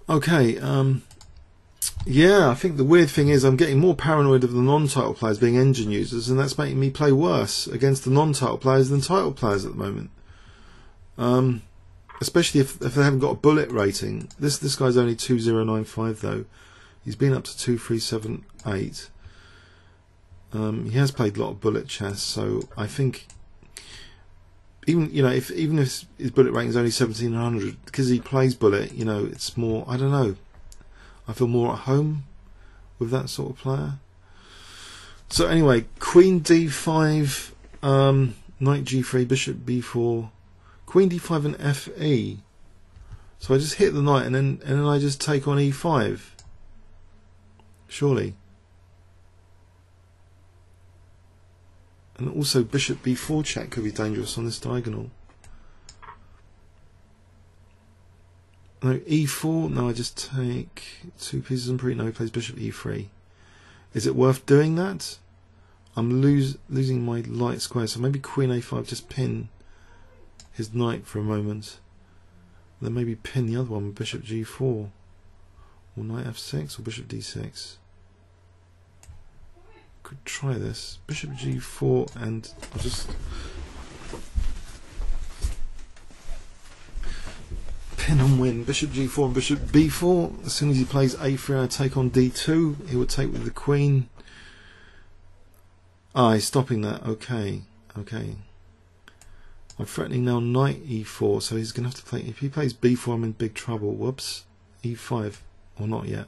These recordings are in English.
Okay, yeah, I think the weird thing is I'm getting more paranoid of the non-title players being engine users, and that's making me play worse against the non-title players than title players at the moment. Especially if they haven't got a bullet rating. This guy's only 2095 though. He's been up to 2378. He has played a lot of bullet chess, so I think even if his bullet rating is only 1700, because he plays bullet, it's more. I don't know. I feel more at home with that sort of player. So anyway, Queen D5, Knight G3, Bishop B4, Queen D5 and FE. So I just hit the knight and then I just take on E5. Surely. And also Bishop B4 check could be dangerous on this diagonal. No, E4, no, I just take two pieces and pre. No, he plays Bishop E3. Is it worth doing that? I'm losing my light square, so maybe Queen A5, just pin his knight for a moment. Then maybe pin the other one with Bishop G4. Or Knight F6 or Bishop D6. Could try this. Bishop G4 and I'll just pin and win. Bishop G4 and Bishop B4. As soon as he plays A3 I take on D2. He would take with the Queen. Ah, he's stopping that. Okay. Okay. I'm threatening now Knight E4, so he's going to have to play. If he plays B4, I'm in big trouble. Whoops. E5. Or not yet.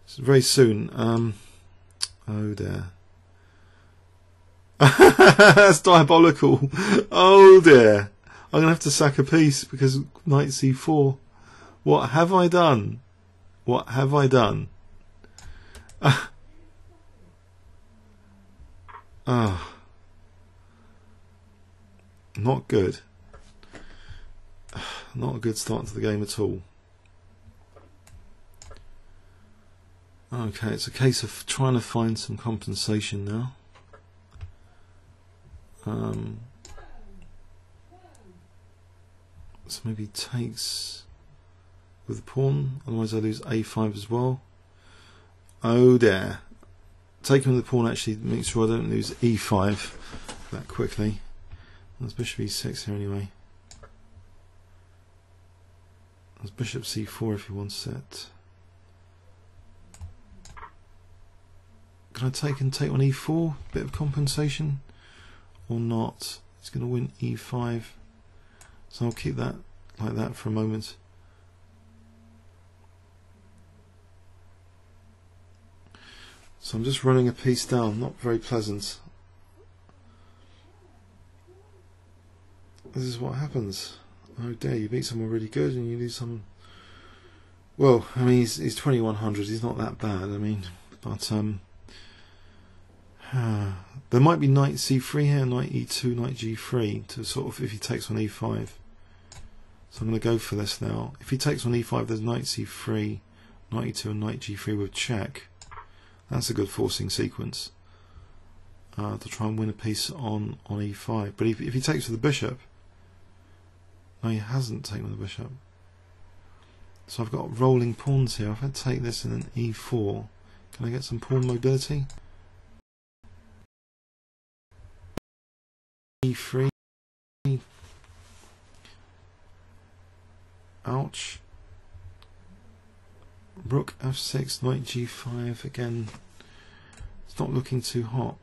It's very soon. Oh dear. That's diabolical. Oh dear. I'm going to have to sack a piece because Knight C4. What have I done? What have I done? Not good. Not a good start to the game at all. Okay, it's a case of trying to find some compensation now. So maybe he takes with the pawn, otherwise I lose A5 as well. Oh dear. Taking with the pawn actually makes sure I don't lose E5 that quickly. There's Bishop E6 here anyway. There's Bishop C4 if he wants it. Can I take on E4? Bit of compensation? Or not? He's going to win E5. So I'll keep that like that for a moment. So I'm just running a piece down, not very pleasant. This is what happens. Oh dear, you beat someone really good and you lose some. Well, I mean he's 2100, he's not that bad, I mean, but there might be Knight C3 here, Knight E2, Knight G3 to sort of if he takes on E5. So I'm going to go for this now. If he takes on E5, there's Knight C3, Knight E2 and Knight G3 with check. That's a good forcing sequence to try and win a piece on E5. But if he takes with the bishop, no, he hasn't taken with the bishop. So I've got rolling pawns here. If I take this and then E4, can I get some pawn mobility? E3. Ouch. Rook F6, Knight G5 again. It's not looking too hot.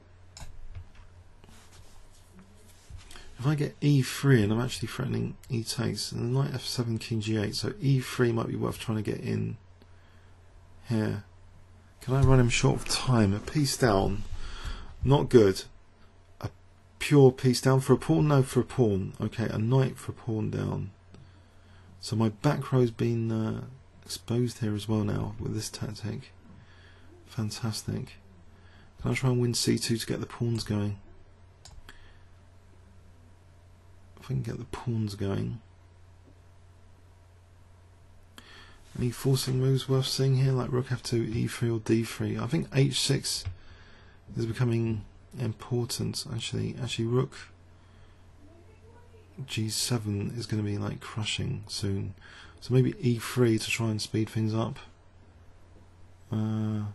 If I get E3 and I'm actually threatening E takes, and then Knight F7, King G8, so E3 might be worth trying to get in here. Can I run him short of time? A piece down, not good. A pure piece down for a pawn? No, for a pawn. Okay, a knight for a pawn down. So my back row's been exposed here as well now with this tactic. Fantastic. Can I try and win C2 to get the pawns going? If I can get the pawns going. Any forcing moves worth seeing here, like Rook F2, E3 or D3? I think H6 is becoming important. Actually Rook G7 is going to be like crushing soon. So maybe E3 to try and speed things up. I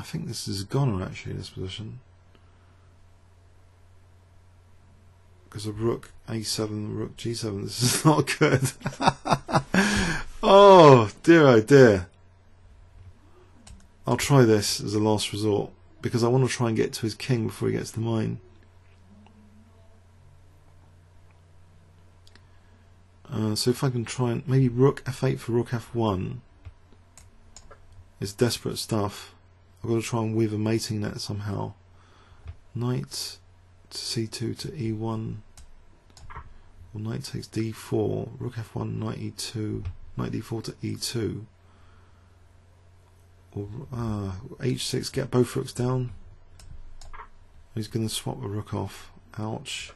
think this is a goner actually, this position. Because of Rook A7, Rook G7, this is not good. Oh dear. I'll try this as a last resort, because I want to try and get to his king before he gets to mine. So if I can try and maybe Rook F8 for Rook F1 is desperate stuff. I've got to try and weave a mating net somehow. Knight to C2 to E1. Well, knight takes D4. Rook F1, knight E2, knight D4 to E2. Or H6, get both rooks down. He's going to swap the rook off. Ouch.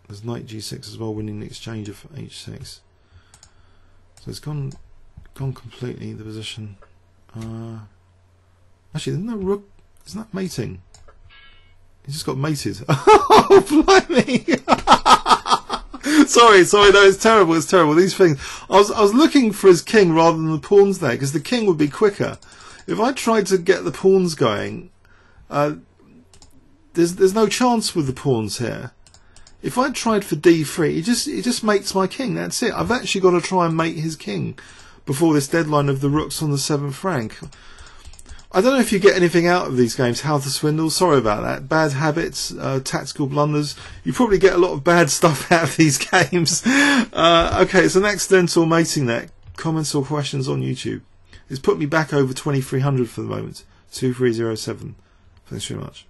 There's knight G6 as well, winning the exchange of H6. So it's gone completely, the position. Actually, isn't that rook? Isn't that mating? He just got mated. Oh, blimey! sorry, no, it's terrible. These things. I was looking for his king rather than the pawns there, because the king would be quicker. If I tried to get the pawns going, there's no chance with the pawns here. If I tried for D3, he just mates my king. That's it. I've actually got to try and mate his king before this deadline of the rooks on the 7th rank. I don't know if you get anything out of these games. How to swindle. Sorry about that. Bad habits, tactical blunders. You probably get a lot of bad stuff out of these games. Okay, it's an accidental mating net. Comments or questions on YouTube. It's put me back over 2300 for the moment. 2307. Thanks very much.